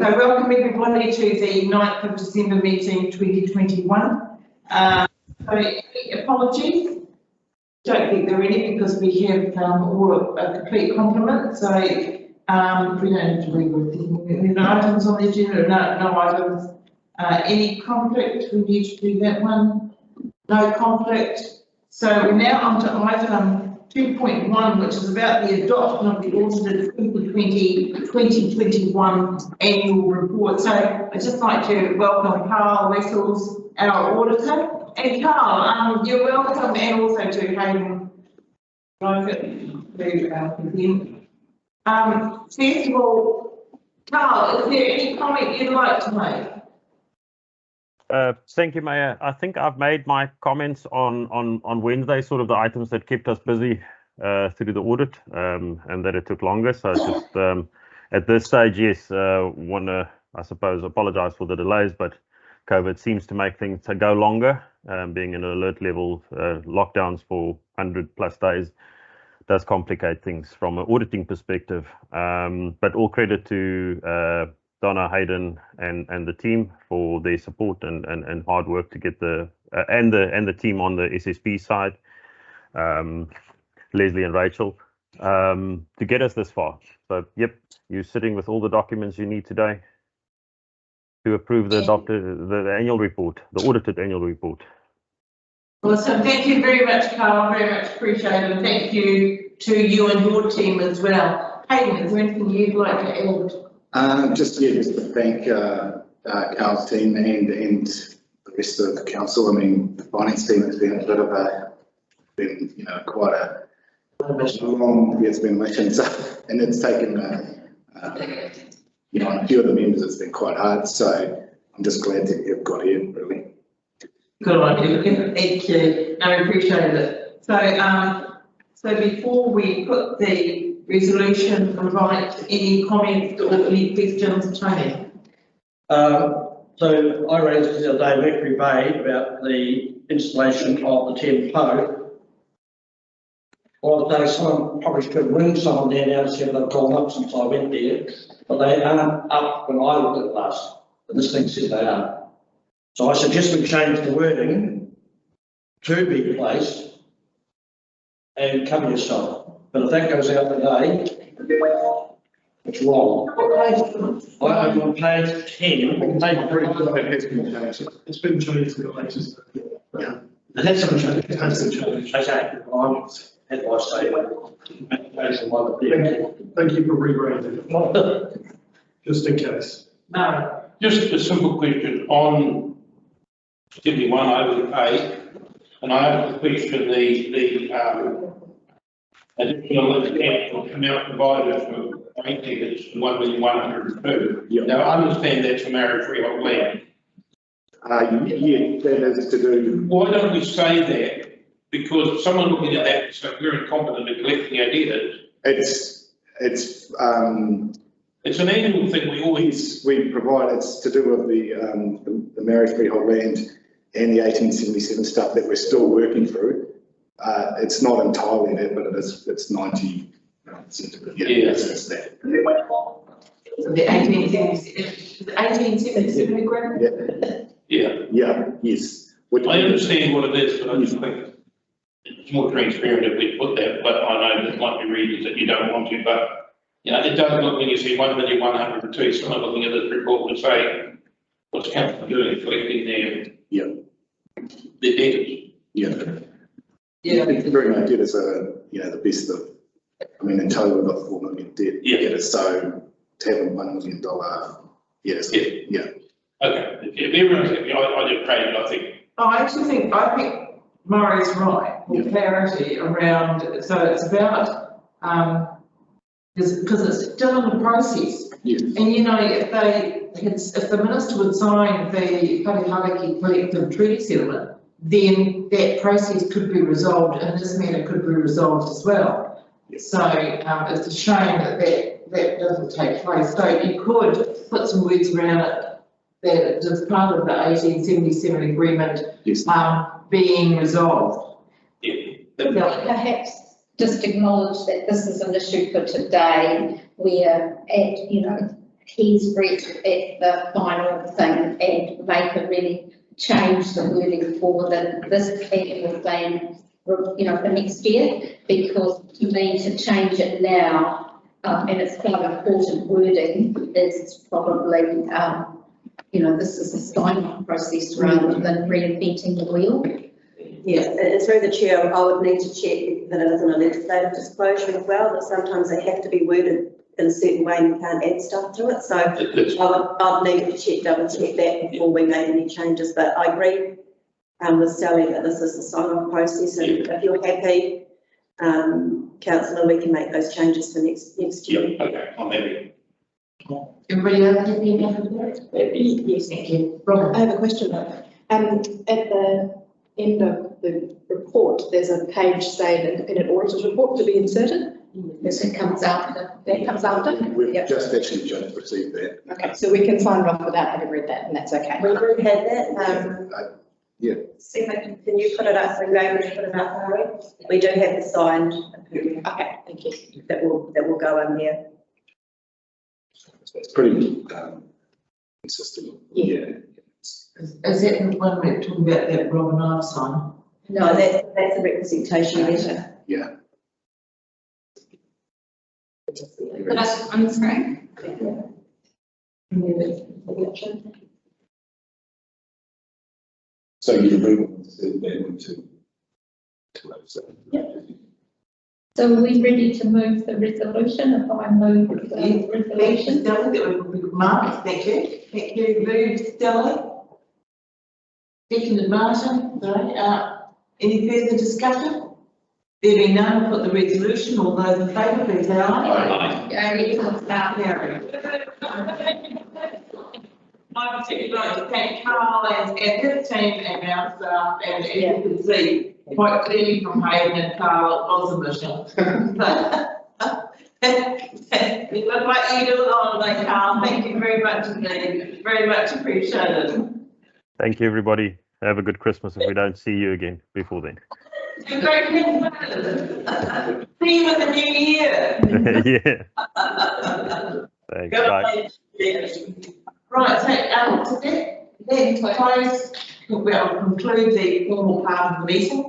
So welcome everybody to the 9th of December meeting 2021. Apologies, don't think there are any because we have all a complete complement. So we don't have to read everything. No items on the agenda, no items. Any conflict, we need to do that one. No conflict. So we're now on to item 2.1, which is about the adoption of the audited 2020-2021 annual report. So I'd just like to welcome Carl Wessels, our auditor. And Carl, you're welcome, and also to Hayden. First of all, Carl, is there any comment you'd like to make? Thank you, Mayor. I think I've made my comments on Wednesday, sort of the items that kept us busy through the audit, and that it took longer. So just at this stage, yes, want to, I suppose, apologise for the delays, but COVID seems to make things to go longer. Being in an alert level, lockdowns for 100+ days does complicate things from an auditing perspective. But all credit to Donna, Hayden, and the team for their support and hard work to get the and the team on the SSP side, Leslie and Rachel, to get us this far. So yep, you're sitting with all the documents you need today to approve the annual report, the audited annual report. Awesome, thank you very much, Carl. Very much appreciated, and thank you to you and your team as well. Hayden, is there anything you'd like to add? Just to thank Carl's team and the rest of the council. I mean, the finance team has been a bit of quite a long, it's been mission, so, and it's taken on a few of the members it's been quite hard. So I'm just glad that you've got here, really. Good on you. Thank you. No, I appreciate it. So before we put the resolution, invite any comments or any questions, Tony? So I raised the other day Mercury Bay about the installation of the Thames Pole. Well, today someone probably should ring someone there now to see if they've gone up since I went there, but they aren't up when I looked at it last, but this thing said they are. So I suggest we change the wording to be replaced and cover yourself. But if that goes out today, it's wrong. I'm on page 10. It's been changed to the latest. Yeah. It has been changed. It has been changed. Okay. At my statement. Thank you for rebranding. Just in case. No. Just a simple question on 71 overpay, and I have to question the additional amount provided for 8 tickets, 1,102,000. Yeah. Now I understand that's a marriage freehold land. Yeah, that is to do. Why don't we say that? Because someone looking at that is like we're incompetent at collecting our debtors. It's an annual thing we provide. It's to do with the marriage freehold land and the 1877 stuff that we're still working through. It's not entirely there, but it's 90%. Yeah. It's that. So the 1877 agreement? Yeah. Yes. I understand what it is, but I just think it's more transparent if we put that, but I know there might be reasons that you don't want to, but it doesn't look when you see 1,102,000, someone looking at this report would say, what's council doing, collecting their debtors? Yeah. Very much debtors are, the best of, in total we've got 4 million debtors, so to have a $1 million, Okay, if everyone's happy, I just paid it, I think. I think Murray's right, for clarity around, so it's about, because it's still in the process. Yes. And if the minister would sign the Parihariki collective treaty settlement, then that process could be resolved and this matter could be resolved as well. Yes. So it's a shame that doesn't take place. So you could put some words around it that it's part of the 1877 agreement being resolved. Perhaps just acknowledge that this is an issue for today where he's read at the final thing and make a really change the wording for this annual plan, you know, for next year, because to me to change it now, and it's quite important wording, is probably, you know, this is a sign-off process rather than reinventing the wheel. Yeah, and through the chair, I would need to check that it is in a legislative disclosure as well, that sometimes they have to be worded in a certain way and you can't add stuff to it. So I'd need to double check that before we make any changes. But I agree with Sally that this is a sign-off process, and if you're happy, councillor, we can make those changes for next year. Yeah, okay, I'm happy. Everybody else happy enough with that? Yes, thank you. Robin? I have a question though. At the end of the report, there's a page saying independent auditor's report to be inserted. Yes, it comes after. That comes after? We've Yeah. just received that. Okay, so we can sign off without having read that, and that's okay. We already had that. Yeah. Stephen, can you put it up? Are you able to put it up, Harry? We do have the signed Okay, thank you. that will go in there. It's pretty consistent. Yeah. Is that the one we're talking about that Robin I signed? No, that's a representation letter. Yeah. But that's on the screen. So you agree to So are we ready to move the resolution? If I move the Thank you, resolution? Stella, that would be Mark, thank you. Thank you, moved Stella. Seconded Martin, sorry, any further discussion? There being none, I'll put the resolution, all those in favour, please say aye. Gary, talk about. Carried. I'd particularly like to thank Carl and his team and our staff, and as you can see, quite clearly from Hayden and Carl, it was a mission. It looked like you do it on, like Carl, thank you very much indeed, very much appreciated. Thank you, everybody. Have a good Christmas if we don't see you again before then. Great Christmas. See you in the new year. Yeah. Thanks. Bye. Right, so, to then close, we'll conclude the formal part of the meeting.